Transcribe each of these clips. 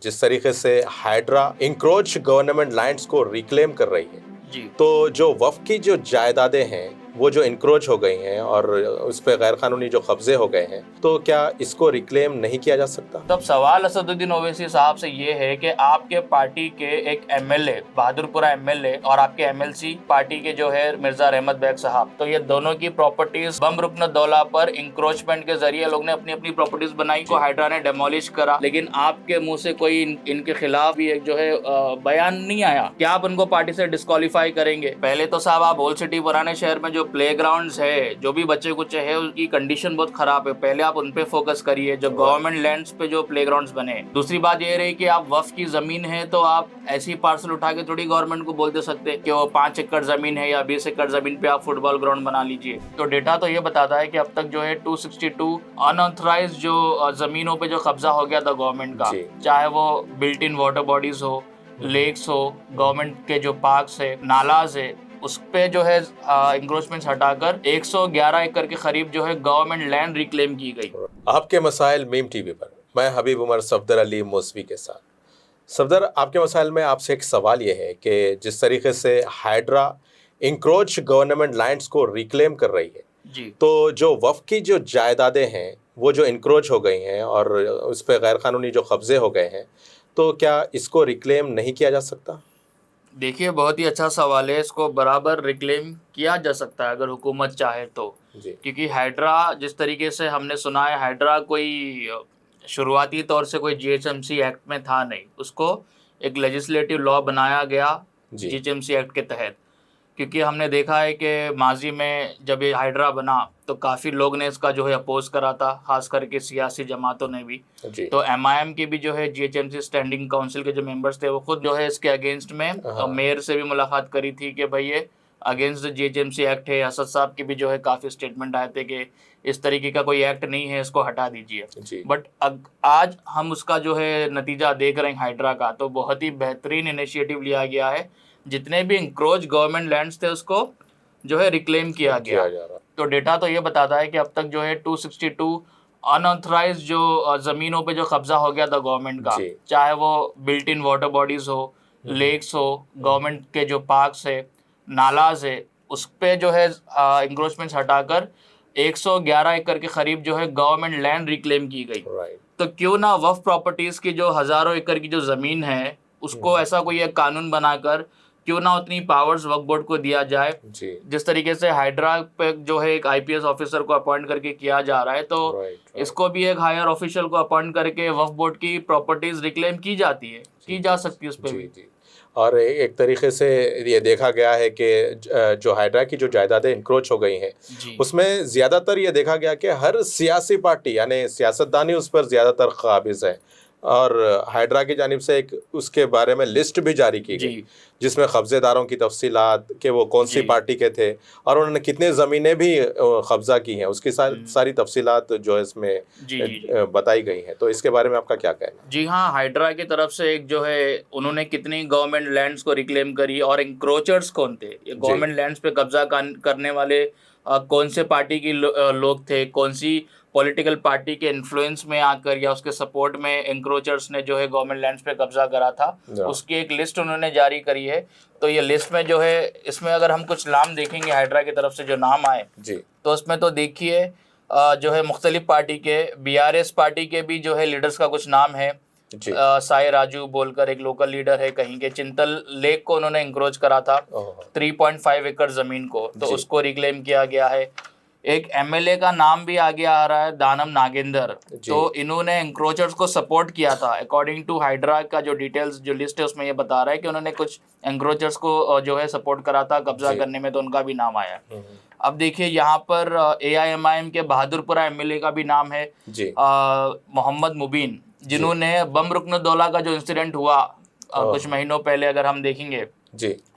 जिस तरीके से हाइड्रा इंक्रोच गवर्नमेंट लैंड्स को रिक्लेम कर रही है जी। तो जो वक्फ की जो जायदादें हैं वो जो इंक्रोच हो गई हैं और उस पे गैर कानूनी जो कब्जे हो गए हैं, तो क्या इसको रिक्लेम नहीं किया जा सकता? तब सवाल असदुद्दीन ओवैसी साहब से ये है कि आपके पार्टी के एक एमएलए, बहादुरपुरा एमएलए, और आपके एमएलसी पार्टी के जो है मिर्जा रहमत बेग साहब, तो ये दोनों की प्रॉपर्टीज बम रुकन दौला पर इंक्रोचमेंट के जरिए लोग ने अपनी अपनी प्रॉपर्टीज बनाई को हाइड्रा ने डेमोलिश करा, लेकिन आपके मुंह से कोई इनके खिलाफ भी एक जो है बयान नहीं आया। क्या आप उनको पार्टी से डिस्क्वालीफाई करेंगे? पहले तो साहब आप ओल्ड सिटी पुराने शहर में जो प्लेग्राउंड्स है, जो भी बच्चे कुछ है, उसकी कंडीशन बहुत खराब है, पहले आप उन पे फोकस करिए, जो गवर्नमेंट लैंड्स पे जो प्लेग्राउंड्स बने। दूसरी बात ये रही कि आप वक्फ की जमीन है तो आप ऐसी पार्सल उठा के थोड़ी गवर्नमेंट को बोल दे सकते कि वो 5 एकड़ जमीन है या 20 एकड़ जमीन पे आप फुटबॉल ग्राउंड बना लीजिए। तो डेटा तो ये बताता है कि अब तक जो है 262 अनऑथराइज्ड जो जमीनों पे जो कब्जा हो गया था गवर्नमेंट का, चाहे वो बिल्ट इन वाटर बॉडीज हो, लेक्स हो, गवर्नमेंट के जो पार्क्स है, नालाज है, उस पे जो है इंक्रोचमेंट्स हटाकर 111 एकड़ के करीब जो है गवर्नमेंट लैंड रिक्लेम की गई। आपके मसाइल मीम टीवी पर मैं हबीब उमर सफदर अली मौसवी के साथ। सफदर, आपके मसाइल में आपसे एक सवाल ये है कि जिस तरीके से हाइड्रा इंक्रोच गवर्नमेंट लैंड्स को रिक्लेम कर रही है जी। तो जो वक्फ की जो जायदादें हैं वो जो इंक्रोच हो गई हैं और उस पर गैर कानूनी जो कब्जे हो गए हैं, तो क्या इसको रिक्लेम नहीं किया जा सकता? देखिए, बहुत ही अच्छा सवाल है। इसको बराबर रिक्लेम किया जा सकता है अगर हुकूमत चाहे तो, क्योंकि हाइड्रा, जिस तरीके से हमने सुना है, हाइड्रा कोई शुरुआती तौर से कोई जीएचएमसी एक्ट में था नहीं, उसको एक लेजिस्लेटिव लॉ बनाया गया जीएचएमसी एक्ट के तहत। क्योंकि हमने देखा है कि माजी में जब ये हाइड्रा बना तो काफ़ी लोग ने इसका जो है अपोज करा था, खास करके सियासी जमातों ने भी। तो एमआईएम की भी जो है जीएचएमसी स्टैंडिंग काउंसिल के जो मेंबर्स थे वो खुद जो है इसके अगेंस्ट में मेयर से भी मुलाकात करी थी कि भाई ये अगेंस्ट जीएचएमसी एक्ट है। असद साहब की भी जो है काफ़ी स्टेटमेंट आए थे कि इस तरीके का कोई एक्ट नहीं है, इसको हटा दीजिए। बट आज हम उसका जो है नतीजा देख रहे हैं हाइड्रा का, तो बहुत ही बेहतरीन इनिशिएटिव लिया गया है। जितने भी इंक्रोच गवर्नमेंट लैंड्स थे उसको जो है रिक्लेम किया गया। तो डेटा तो ये बताता है कि अब तक जो है 262 अनऑथराइज्ड जो ज़मीनों पे जो कब्जा हो गया था गवर्नमेंट का, चाहे वो बिल्ट इन वाटर बॉडीज़ हो, लेक्स हो, गवर्नमेंट के जो पार्क्स है, नालाज है, उस पे जो है इंक्रोचमेंट्स हटाकर 111 एकड़ के करीब जो है गवर्नमेंट लैंड रिक्लेम की गई। तो क्यों ना वक्फ प्रॉपर्टीज़ की जो हज़ारों एकड़ की जो ज़मीन है उसको ऐसा कोई एक कानून बनाकर क्यों ना उतनी पावर्स वक्फ बोर्ड को दिया जाए। जिस तरीके से हाइड्रा पे जो है एक आईपीएस ऑफिसर को अपॉइंट करके किया जा रहा है, तो इसको भी एक हायर ऑफिशियल को अपॉइंट करके वक्फ बोर्ड की प्रॉपर्टीज रिक्लेम की जाती है, की जा सकती है उस पर भी। और एक तरीके से ये देखा गया है कि जो हाइड्रा की जो जायदादें इंक्रोच हो गई हैं उसमें ज़्यादातर ये देखा गया कि हर सियासी पार्टी यानी सियासतदानी उस पर ज़्यादातर काबिज़ है, और हाइड्रा की जानिब से एक उसके बारे में लिस्ट भी जारी की गई जिसमें कब्जेदारों की तफसीलात कि वो कौन सी पार्टी के थे और उन्होंने कितने ज़मीनें भी कब्जा की हैं, उसकी सारी तफसीलात जो है इसमें बताई गई हैं। तो इसके बारे में आपका क्या कहना है? जी हाँ, हाइड्रा की तरफ से एक जो है उन्होंने कितनी गवर्नमेंट लैंड्स को रिक्लेम करी और इंक्रोचर्स कौन थे, ये गवर्नमेंट लैंड्स पे कब्जा करने वाले कौन से पार्टी के लोग थे, कौन सी पॉलिटिकल पार्टी के इन्फ्लुएंस में आकर या उसके सपोर्ट में एंक्रोचर्स ने जो है गवर्नमेंट लैंड्स पे कब्जा करा था, उसकी एक लिस्ट उन्होंने जारी करी है। तो ये लिस्ट में जो है, इसमें अगर हम कुछ नाम देखेंगे हाइड्रा की तरफ से जो नाम आए तो उसमें तो देखिए जो है मुख्तलिफ पार्टी के, बीआरएस पार्टी के भी जो है लीडर्स का कुछ नाम है। साई राजू बोलकर एक लोकल लीडर है कहीं के, चिंतल लेक को उन्होंने इंक्रोच करा था 3.5 एकड़ जमीन को, तो उसको रिक्लेम किया गया है। एक एमएलए का नाम भी आगे आ रहा है, दानम नागेंद्र, तो इन्होंने इंक्रोचर्स को सपोर्ट किया था। अकॉर्डिंग टू हाइड्रा का जो डिटेल्स जो लिस्ट है उसमें ये बता रहा है कि उन्होंने कुछ इंक्रोचर्स को जो है सपोर्ट करा था कब्जा करने में, तो उनका भी नाम आया। अब देखिए यहाँ पर एआईएमआईएम के बहादुरपुरा एमएलए का भी नाम है मोहम्मद मुबीन, जिन्होंने बम रुकन दौला का जो इंसिडेंट हुआ कुछ महीनों पहले, अगर हम देखेंगे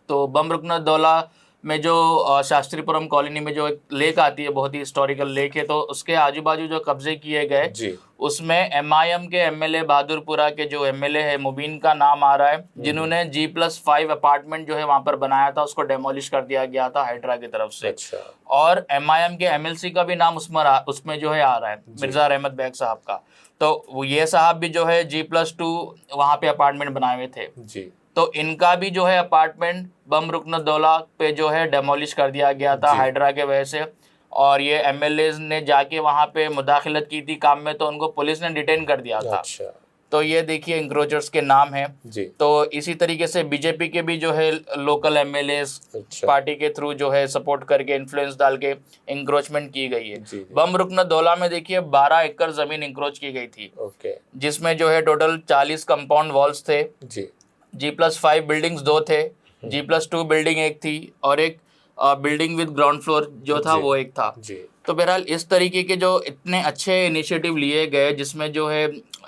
तो बम रुकन दौला में जो शास्त्रीपुरम कॉलोनी में जो एक लेक आती है, बहुत ही हिस्टोरिकल लेक है, तो उसके आजू बाजू जो कब्जे किए गए उसमें एमआईएम के एमएलए बहादुरपुरा के जो एमएलए है मुबीन का नाम आ रहा है, जिन्होंने G+5 अपार्टमेंट जो है वहां पर बनाया था, उसको डेमोलिश कर दिया गया था हाइड्रा की तरफ से। अच्छा। और एमआईएम के एमएलसी का भी नाम उसमें जो है आ रहा है, मिर्जा रहमत बेग साहब का। तो ये साहब भी जो है G+2 वहां पे अपार्टमेंट बनाए हुए थे जी। तो इनका भी जो है अपार्टमेंट बम रुकनुद्दौला पे जो है डेमोलिश कर दिया गया था हाइड्रा के वजह से। और ये एमएलए ने जाके वहां पे मुदाखलत की थी काम में, तो उनको पुलिस ने डिटेन कर दिया था। अच्छा। तो ये देखिए इंक्रोचर्स के नाम हैं जी। तो इसी तरीके से बीजेपी के भी जो है लोकल एमएलए पार्टी के थ्रू जो है सपोर्ट करके इन्फ्लुएंस डाल के इंक्रोचमेंट की गई है जी। बम रुकनुद्दौला में देखिए 12 एकड़ जमीन इंक्रोच की गई थी, जिसमें जो है टोटल 40 कंपाउंड वॉल्स थे जी। G+5 बिल्डिंग्स 2 थे, G+2 बिल्डिंग 1 थी, और एक बिल्डिंग विद ग्राउंड फ्लोर जो था वो एक था जी। तो बहरहाल इस तरीके के जो इतने अच्छे इनिशिएटिव लिए गए, जिसमें जो है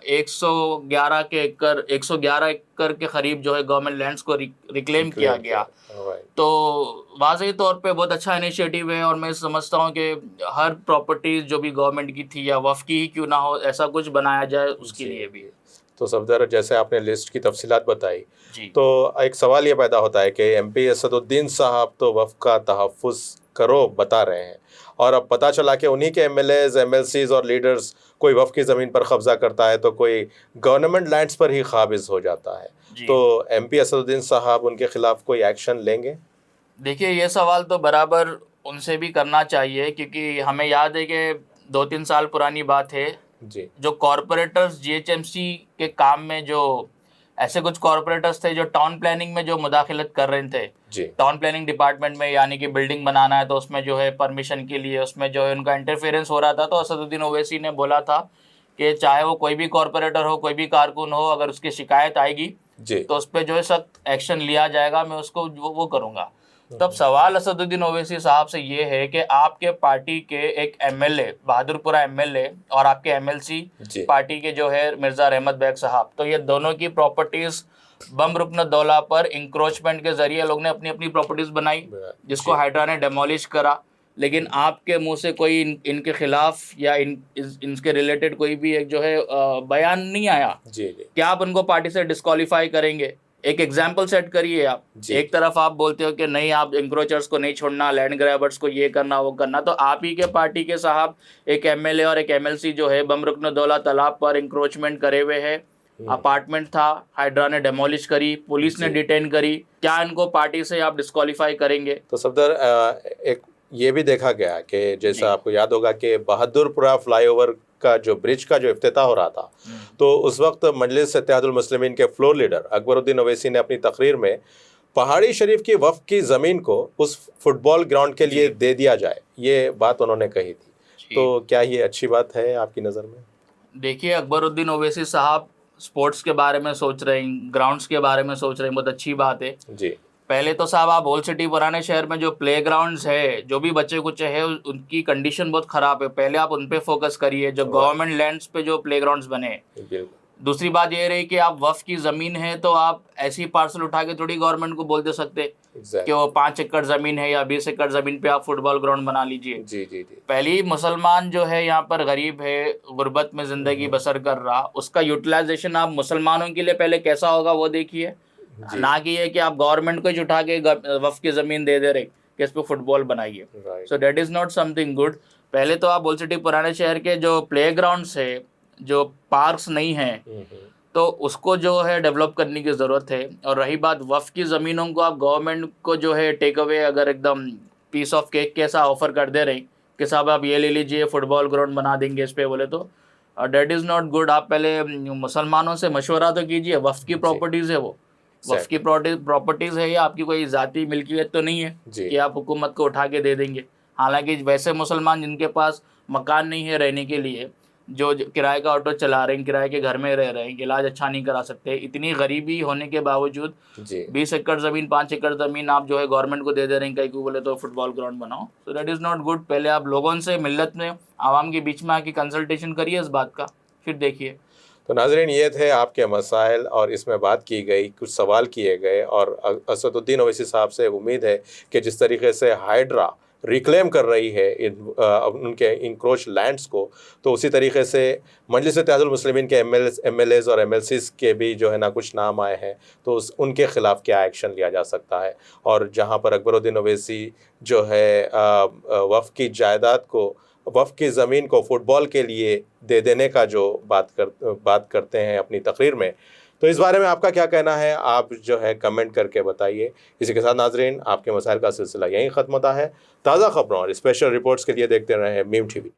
111 एकड़ के करीब जो है गवर्नमेंट लैंड्स को रिक्लेम किया गया, तो वाज़ेही तौर पे बहुत अच्छा इनिशिएटिव है। और मैं समझता हूँ कि हर प्रॉपर्टीज जो भी गवर्नमेंट की थी या वफ़ की ही क्यों ना हो, ऐसा कुछ बनाया जाए उसके लिए भी। तो सफदर, जैसे आपने लिस्ट की तफसीलात बताई, तो एक सवाल ये पैदा होता है कि MP असदुद्दीन साहब तो वफ़ का तहफ़्फ़ुज़ करो बता रहे हैं, और अब पता चला कि उन्हीं के MLAs, MLCs और लीडर्स कोई वफ़ की ज़मीन पर कब्ज़ा करता है तो कोई गवर्नमेंट लैंड्स पर ही काबिज़ हो जाता है, तो MP असदुद्दीन साहब उनके ख़िलाफ़ कोई एक्शन लेंगे? देखिए ये सवाल तो बराबर उनसे भी करना चाहिए, क्योंकि हमें याद है कि 2-3 साल पुरानी बात है जी। जो कॉरपोरेटर्स GHMC के काम में, जो ऐसे कुछ कॉरपोरेटर्स थे जो टाउन प्लानिंग में जो मुदाखलत कर रहे थे जी। टाउन प्लानिंग डिपार्टमेंट में, यानी कि बिल्डिंग बनाना है तो उसमें जो है परमिशन के लिए उसमें जो है उनका इंटरफेरेंस हो रहा था, तो असदुद्दीन ओवैसी ने बोला था कि चाहे वो कोई भी कॉरपोरेटर हो, कोई भी कारकुन हो, अगर उसकी शिकायत आएगी तो उस पर जो है सख्त एक्शन लिया जाएगा, मैं उसको वो करूँगा। तब सवाल असदुद्दीन ओवैसी साहब से ये है कि आपके पार्टी के एक MLA, बहादुरपुरा MLA, और आपके MLC पार्टी के जो है मिर्जा रहमत बेग साहब, तो ये दोनों की प्रॉपर्टीज बम रुकनुद्दौला पर इंक्रोचमेंट के जरिए लोग ने अपनी अपनी प्रॉपर्टीज बनाई, जिसको हाइड्रा ने डेमोलिश करा। लेकिन आपके मुंह से कोई इनके खिलाफ या इनके रिलेटेड कोई भी एक जो है बयान नहीं आया। क्या आप उनको पार्टी से डिस्क्वालीफाई करेंगे? एक एग्जाम्पल सेट करिए आप। एक तरफ आप बोलते हो कि नहीं, आप इंक्रोचर्स को नहीं छोड़ना, लैंड ग्रैबर्स को ये करना वो करना, तो आप ही के पार्टी के साहब एक MLA और एक MLC जो है बम रुकनुद्दौला तालाब पर इंक्रोचमेंट करे हुए है, अपार्टमेंट था, हाइड्रा ने डेमोलिश करी, पुलिस ने डिटेन करी, क्या इनको पार्टी से आप डिस्क्वालीफाई करेंगे? तो सफदर, एक ये भी देखा गया कि जैसा आपको याद होगा कि बहादुरपुरा फ्लाईओवर का जो ब्रिज का जो इफ्तिताह हो रहा था, तो उस वक्त मजलिस इत्तेहादुल मुस्लिमीन के फ्लोर लीडर अकबरुद्दीन ओवैसी ने अपनी तकरीर में पहाड़ी शरीफ की वफ़ की ज़मीन को उस फुटबॉल ग्राउंड के लिए दे दिया जाए, ये बात उन्होंने कही थी। तो क्या ये अच्छी बात है आपकी नज़र में? देखिए, अकबरुद्दीन ओवैसी साहब स्पोर्ट्स के बारे में सोच रहे हैं, ग्राउंड्स के बारे में सोच रहे हैं, बहुत अच्छी बात है जी। पहले तो साहब आप ओल्ड सिटी पुराने शहर में जो प्लेग्राउंड्स है, जो भी बच्चे कुछ है, उनकी कंडीशन बहुत ख़राब है, पहले आप उन पे फोकस करिए, जो गवर्नमेंट लैंड्स पे जो प्लेग्राउंड्स बने। दूसरी बात ये रही कि आप वफ़ की ज़मीन है तो आप ऐसी पार्सल उठा के थोड़ी गवर्नमेंट को बोल दे सकते कि वो 5 एकड़ ज़मीन है या 20 एकड़ ज़मीन पे आप फुटबॉल ग्राउंड बना लीजिए। जी। पहली मुसलमान जो है यहाँ पर गरीब है, गुर्बत में ज़िंदगी बसर कर रहा, उसका यूटिलाइजेशन आप मुसलमानों के लिए पहले कैसा होगा वो देखिए, ना कि ये कि आप गवर्नमेंट को ही उठा के वफ़ की ज़मीन दे रहे कि इस पर फुटबॉल बनाइए। So that is not something good. पहले तो आप ओल्ड सिटी पुराने शहर के जो प्ले ग्राउंड्स है, जो पार्क्स नहीं हैं, तो उसको जो है डेवलप करने की ज़रूरत है। और रही बात वफ़ की ज़मीनों को आप गवर्नमेंट को जो है टेक अवे अगर एकदम पीस ऑफ केक के ऐसा ऑफ़र कर दे रहे कि साहब आप ये ले लीजिए, फुटबॉल ग्राउंड बना देंगे इस पर, बोले तो डेट इज़ नॉट गुड। आप पहले मुसलमानों से मशवरा तो कीजिए, वफ़ की प्रॉपर्टीज़ है वो, वफ़ की प्रॉपर्टीज़ है, या आपकी कोई ज़ाती मिल्कियत तो नहीं है कि आप हुकूमत को उठा के दे देंगे। हालांकि वैसे मुसलमान जिनके पास मकान नहीं है रहने के लिए, जो किराए का ऑटो चला रहे हैं, किराए के घर में रह रहे हैं, इलाज अच्छा नहीं करा सकते, इतनी गरीबी होने के बावजूद 20 एकड़ ज़मीन, 5 एकड़ ज़मीन आप जो है गवर्नमेंट को दे दे रहे हैं, कहीं को बोले तो फुटबॉल ग्राउंड बनाओ। So that is not good. पहले आप लोगों से, मिल्लत में, आवाम के बीच में आके कंसल्टेशन करिए इस बात का, फिर देखिए। तो नाज़रीन, ये थे आपके मसाइल और इसमें बात की गई, कुछ सवाल किए गए, और असदुद्दीन ओवैसी साहब से उम्मीद है कि जिस तरीके से हाइड्रा रिक्लेम कर रही है उनके इंक्रोच लैंड्स को, तो उसी तरीके से मजलिस इत्तेहादुल मुस्लिमीन के एमएलएज और एमएलसीज के भी जो है ना कुछ नाम आए हैं, तो उनके ख़िलाफ़ क्या एक्शन लिया जा सकता है। और जहाँ पर अकबरुद्दीन ओवैसी जो है वफ़ की जायदाद को, वफ़ की ज़मीन को फ़ुटबॉल के लिए दे देने का जो बात करते हैं अपनी तकरीर में, तो इस बारे में आपका क्या कहना है, आप जो है कमेंट करके बताइए। इसी के साथ नाज़रीन, आपके मसाइल का सिलसिला यहीं ख़त्म होता है। ताज़ा खबरों और स्पेशल रिपोर्ट्स के लिए देखते रहें मीम टीवी।